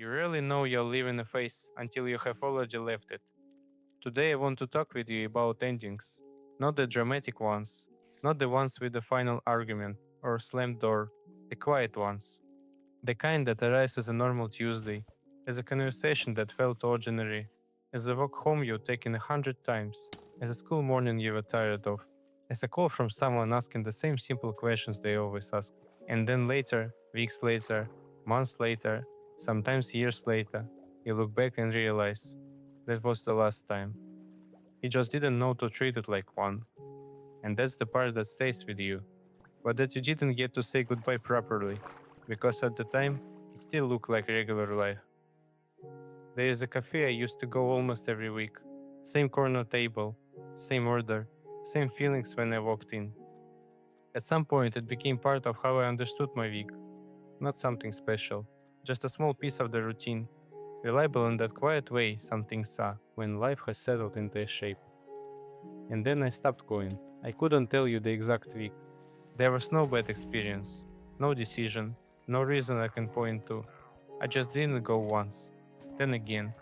You rarely know you're leaving a phase until you have already left it. Today I want to talk with you about endings. Not the dramatic ones, not the ones with the final argument or slammed door, the quiet ones. The kind that arrives as a normal Tuesday, as a conversation that felt ordinary, as a walk home you've taken 100 times, as a school morning you were tired of, as a call from someone asking the same simple questions they always ask. And then later, weeks later, months later, sometimes years later, you look back and realize that was the last time. You just didn't know to treat it like one. And that's the part that stays with you. But that you didn't get to say goodbye properly, because at the time, it still looked like regular life. There is a cafe I used to go almost every week. Same corner table, same order, same feelings when I walked in. At some point, it became part of how I understood my week. Not something special, just a small piece of the routine, reliable in that quiet way some things are when life has settled into a shape. And then I stopped going. I couldn't tell you the exact week. There was no bad experience, no decision, no reason I can point to. I just didn't go once. Then again.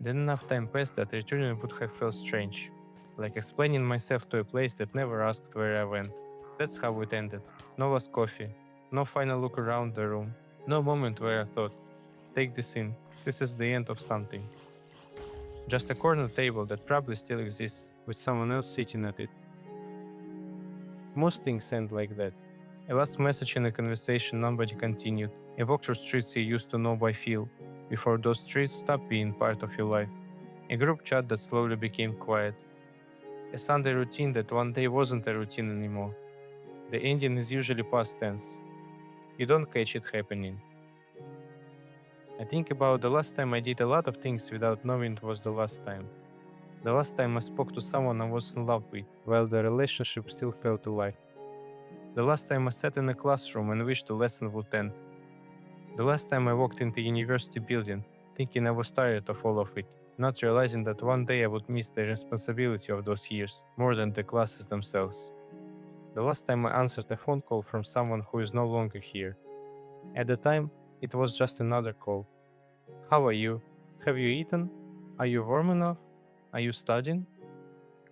Then enough time passed that returning would have felt strange. Like explaining myself to a place that never asked where I went. That's how it ended. No last coffee. No final look around the room. No moment where I thought, take this in. This is the end of something. Just a corner table that probably still exists, with someone else sitting at it. Most things end like that. A last message in a conversation nobody continued. A walk through streets you used to know by feel, before those streets stopped being part of your life. A group chat that slowly became quiet. A Sunday routine that one day wasn't a routine anymore. The ending is usually past tense. You don't catch it happening. I think about the last time I did a lot of things without knowing it was the last time. The last time I spoke to someone I was in love with, while the relationship still felt alive. The last time I sat in a classroom and wished the lesson would end. The last time I walked into a university building, thinking I was tired of all of it, not realizing that one day I would miss the responsibility of those years more than the classes themselves. The last time I answered a phone call from someone who is no longer here. At the time, it was just another call. How are you? Have you eaten? Are you warm enough? Are you studying?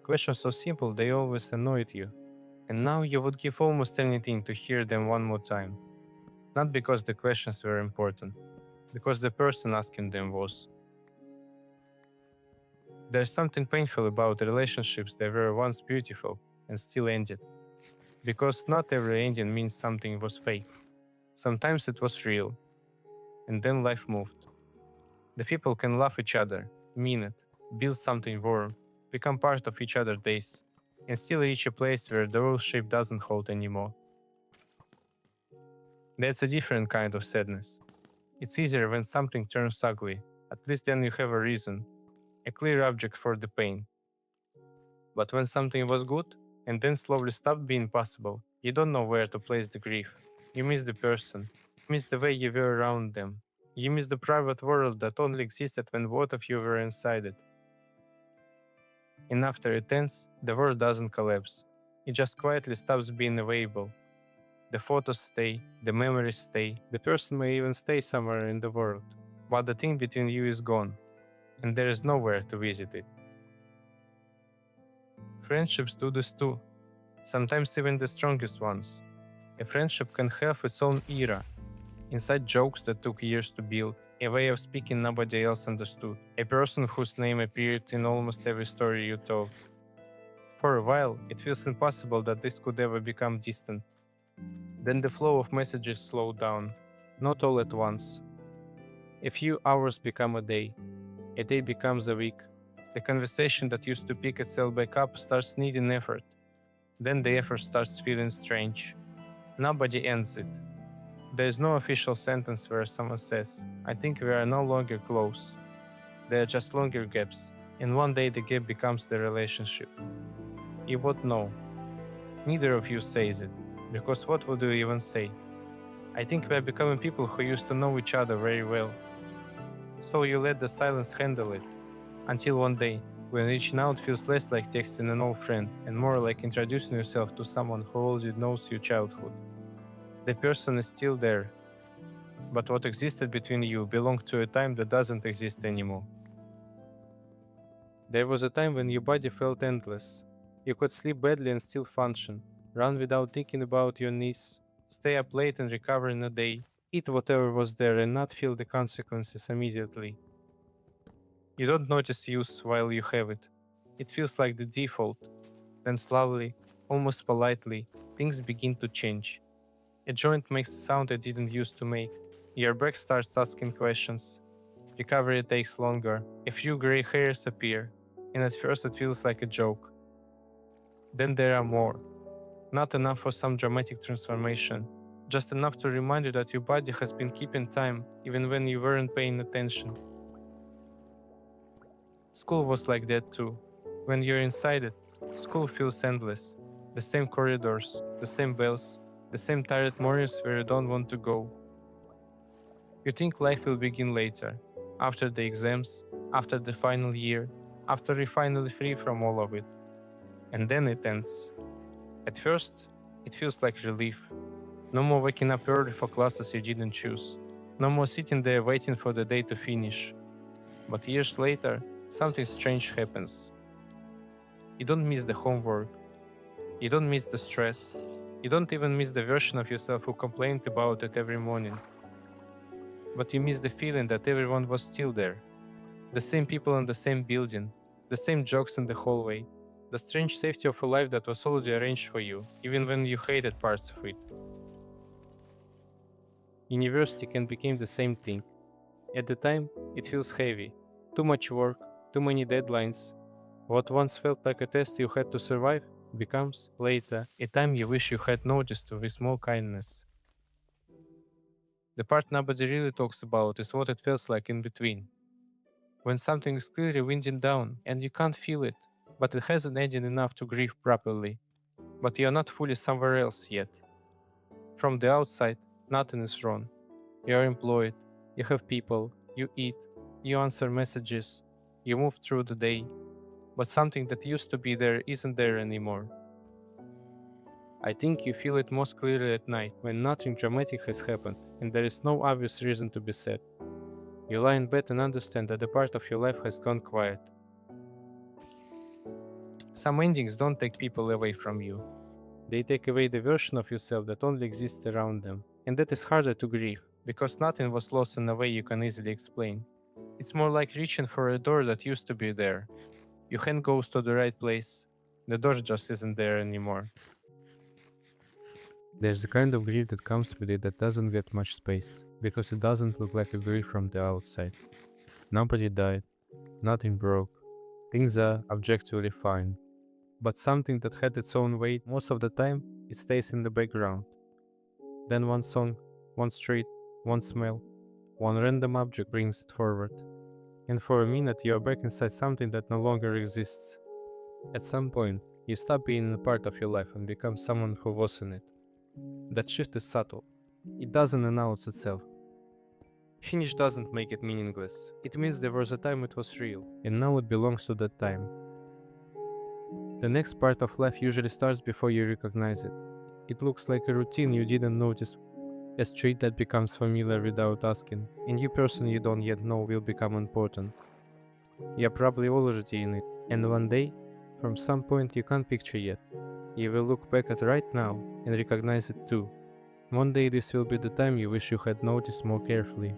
Questions so simple they always annoyed you. And now you would give almost anything to hear them one more time. Not because the questions were important, because the person asking them was. There's something painful about relationships that were once beautiful and still ended. Because not every ending means something was fake. Sometimes it was real, and then life moved. The people can love each other, mean it, build something warm, become part of each other's days, and still reach a place where the old shape doesn't hold anymore. That's a different kind of sadness. It's easier when something turns ugly, at least then you have a reason, a clear object for the pain. But when something was good, and then slowly stopped being possible, you don't know where to place the grief. You miss the person, you miss the way you were around them. You miss the private world that only existed when both of you were inside it. And after it ends, the world doesn't collapse. It just quietly stops being available. The photos stay, the memories stay, the person may even stay somewhere in the world. But the thing between you is gone, and there is nowhere to visit it. Friendships do this too, sometimes even the strongest ones. A friendship can have its own era, inside jokes that took years to build, a way of speaking nobody else understood, a person whose name appeared in almost every story you told. For a while, it feels impossible that this could ever become distant. Then the flow of messages slowed down, not all at once. A few hours become a day becomes a week. The conversation that used to pick itself back up starts needing effort. Then the effort starts feeling strange. Nobody ends it. There is no official sentence where someone says, I think we are no longer close. There are just longer gaps, and one day the gap becomes the relationship. You won't know. Neither of you says it, because what would you even say? I think we are becoming people who used to know each other very well. So you let the silence handle it, until one day, when reaching out feels less like texting an old friend and more like introducing yourself to someone who already knows your childhood. The person is still there, but what existed between you belonged to a time that doesn't exist anymore. There was a time when your body felt endless. You could sleep badly and still function, run without thinking about your knees, stay up late and recover in a day, eat whatever was there and not feel the consequences immediately. You don't notice use while you have it. It feels like the default. Then slowly, almost politely, things begin to change. A joint makes a sound it didn't used to make. Your back starts asking questions. Recovery takes longer. A few gray hairs appear, and at first it feels like a joke. Then there are more. Not enough for some dramatic transformation, just enough to remind you that your body has been keeping time even when you weren't paying attention. School was like that too. When you're inside it, school feels endless. The same corridors, the same bells, the same tired mornings where you don't want to go. You think life will begin later, after the exams, after the final year, after you're finally free from all of it. And then it ends. At first, it feels like relief. No more waking up early for classes you didn't choose. No more sitting there waiting for the day to finish. But years later, something strange happens. You don't miss the homework. You don't miss the stress. You don't even miss the version of yourself who complained about it every morning. But you miss the feeling that everyone was still there. The same people in the same building, the same jokes in the hallway, the strange safety of a life that was already arranged for you, even when you hated parts of it. University can become the same thing. At the time, it feels heavy. Too much work, too many deadlines. What once felt like a test you had to survive becomes, later, a time you wish you had noticed with more kindness. The part nobody really talks about is what it feels like in between. When something is clearly winding down and you can't feel it, but it hasn't ended enough to grieve properly. But you're not fully somewhere else yet. From the outside, nothing is wrong. You're employed, you have people, you eat, you answer messages, you move through the day, but something that used to be there isn't there anymore. I think you feel it most clearly at night when nothing dramatic has happened and there is no obvious reason to be sad. You lie in bed and understand that a part of your life has gone quiet. Some endings don't take people away from you. They take away the version of yourself that only exists around them. And that is harder to grieve, because nothing was lost in a way you can easily explain. It's more like reaching for a door that used to be there. Your hand goes to the right place. The door just isn't there anymore. There's a kind of grief that comes with it that doesn't get much space, because it doesn't look like a grief from the outside. Nobody died, nothing broke, things are objectively fine. But something that had its own weight, most of the time, it stays in the background. Then one song, one street, one smell, one random object brings it forward. And for a minute, you're back inside something that no longer exists. At some point, you stop being a part of your life and become someone who was in it. That shift is subtle. It doesn't announce itself. Finish doesn't make it meaningless. It means there was a time it was real, and now it belongs to that time. The next part of life usually starts before you recognize it. It looks like a routine you didn't notice, a street that becomes familiar without asking. A new person you don't yet know will become important. You're probably already in it, and one day, from some point you can't picture yet, you will look back at right now and recognize it too. One day this will be the time you wish you had noticed more carefully.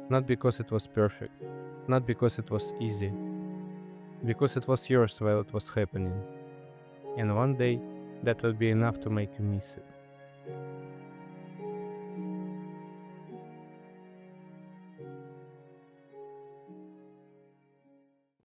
Not because it was perfect, not because it was easy, because it was yours while it was happening. And one day, that will be enough to make you miss it.